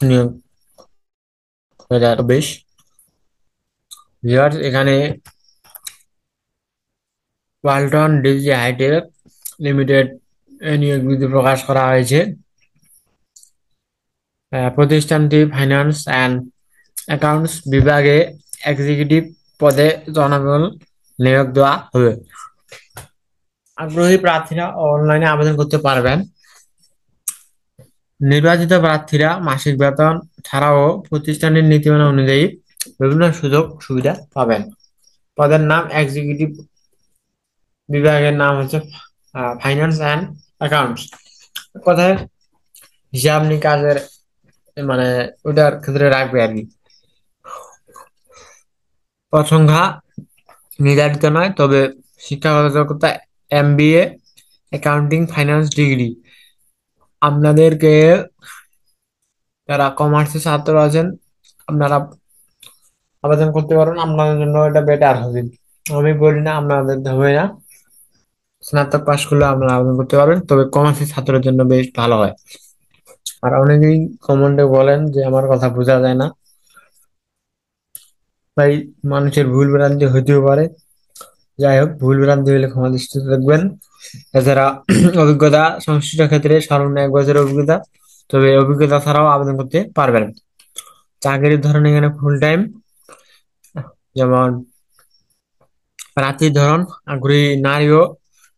নিয়োগ 2020। ভিউয়ার্স, এখানে Walton DG hi tech limited নিয়োগ বিজ্ঞপ্তি প্রকাশ করা হয়েছে। প্রতিষ্ঠানটি ফাইন্যান্স অ্যান্ড অ্যাকাউন্টস বিভাগে এক্সিকিউটিভ পদে জনবল নিয়োগ দেওয়া হবে। আগ্রহী প্রার্থীরা অনলাইনে আবেদন করতে পারবেন। নির্বাচিত প্রার্থীরা মাসিক বেতন ছাড়াও প্রতিষ্ঠানের নীতিমালা অনুযায়ী বিভিন্ন সুযোগ সুবিধা পাবেন। পদের নাম এক্সিকিউটিভ, বিভাগের নাম হচ্ছে ফাইন্যান্স অ্যান্ড অ্যাকাউন্টস। কথায় হিসাব নিকাশের মানে ওটার ক্ষেত্রে রাখবে আর কি। পদ সংখ্যা নির্ধারিত নয়, তবে শিক্ষাগত যোগ্যতা MBA অ্যাকাউন্টিং ফাইন্যান্স ডিগ্রি। আপনাদেরকে যারা কমার্সের ছাত্র আছেন, আপনারা আবেদন করতে পারেন, আপনাদের জন্য এটা বেটার হবে। আমি বলি না আপনাদের হবে না, স্নাতক পাশ করলে আপনারা আবেদন করতে পারবেন, তবে কমার্সের ছাত্রের জন্য বেশ ভালো হয়। আর অনেকেই কমেন্টে বলেন যে আমার কথা বোঝা যায় না, তাই মানুষের ভুল ভ্রান্তি হতেও পারে। যাই হোক, ভুল ভ্রান্তি হলে ক্ষমা দৃষ্টিতে দেখবেন। এছাড়া অভিজ্ঞতা সংশ্লিষ্ট ক্ষেত্রে সর্বনিম্ন 1 বছরের অভিজ্ঞতা, তবে অভিজ্ঞতা ছাড়াও আবেদন করতে পারবেন। চাকরির ধরন এখানে ফুল টাইম, যেমন প্রার্থীর ধরন আগ্রহী নারী ও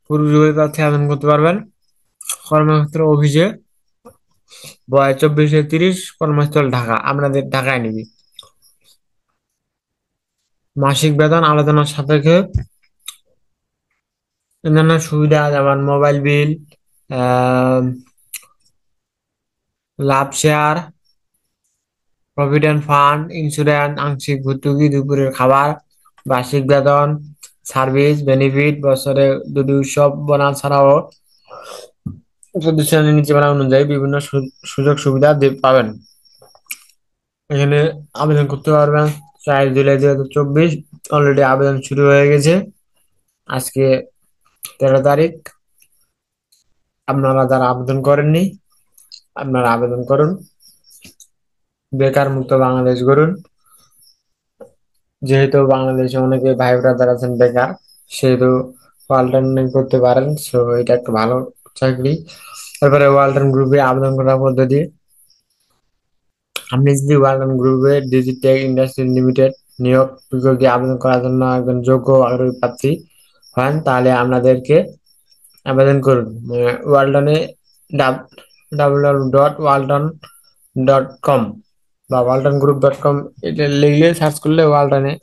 পুরুষ উভয় প্রার্থী আবেদন করতে পারবেন। কর্মক্ষেত্র অফিসে, বয়স 24 থেকে 30, কর্মস্থল ঢাকা, আপনাদের ঢাকায় নিবি। মাসিক বেতন আলোচনার সাপেক্ষে। অন্যান্য সুবিধা যেমন মোবাইল বিল, আহ লাভ শেয়ার, প্রভিডেন্ট ফান্ড, ইন্স্যুরেন্স, আংশিক ভর্তুকি, দুপুরের খাবার, বার্ষিক বেতন, সার্ভিস বেনিফিট, বছরে 2 উৎসব বোনাস ছাড়াও প্রতিষ্ঠানের নীতিমালা অনুযায়ী বিভিন্ন সুযোগ সুবিধা পাবেন। এখানে আবেদন করতে পারবেন 4 জুলাই 2024। অলরেডি আবেদন শুরু হয়ে গেছে। আজকে 13 তারিখ। আপনারা যারা আবেদন করেননি, আপনারা আবেদন করুন। বেকার মুক্ত বাংলাদেশ গড়ুন। যেহেতু বাংলাদেশে অনেকে ভাই ব্রাদার আছেন বেকার, সেহেতু ওয়ালটন করতে পারেন। সো এটা একটা ভালো চাকরি। তারপরে ওয়ালটন গ্রুপে আবেদন করার পদ্ধতি, আপনি যদি ওয়ালটন গ্রুপে ডিজিটেক ইন্ডাস্ট্রি লিমিটেড নিয়োগ বিজ্ঞপ্তি আবেদন করার জন্য একজন যোগ্য আগ্রহী প্রার্থী হন, তাহলে আপনাদেরকে আবেদন করুন। ওয়ালটনে www.walton.com বা waltongroup.com এটা লিখলে, সার্চ করলে ওয়ালটনে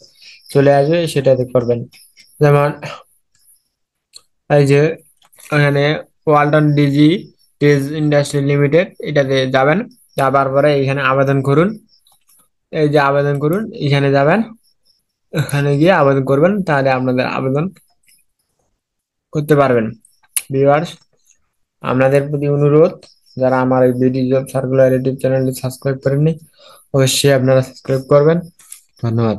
চলে আসবে, সেটাতে করবেন। যেমন এই যে এখানে ওয়ালটন ডিজি টেজ ইন্ডাস্ট্রি লিমিটেড, এটাতে যাবেন। যাবার পরে এখানে আবেদন করুন। এই যে আবেদন করুন, এখানে যাবেন, এখানে গিয়ে আবেদন করবেন, তাহলে আপনাদের আবেদন করতে পারবেন। ভিউয়ার্স, আপনাদের প্রতি অনুরোধ, যারা আমার এই বিডি জব সার্কুলার ইউটিউব চ্যানেলটি সাবস্ক্রাইব করেননি, অবশ্যই আপনারা সাবস্ক্রাইব করবেন। ধন্যবাদ।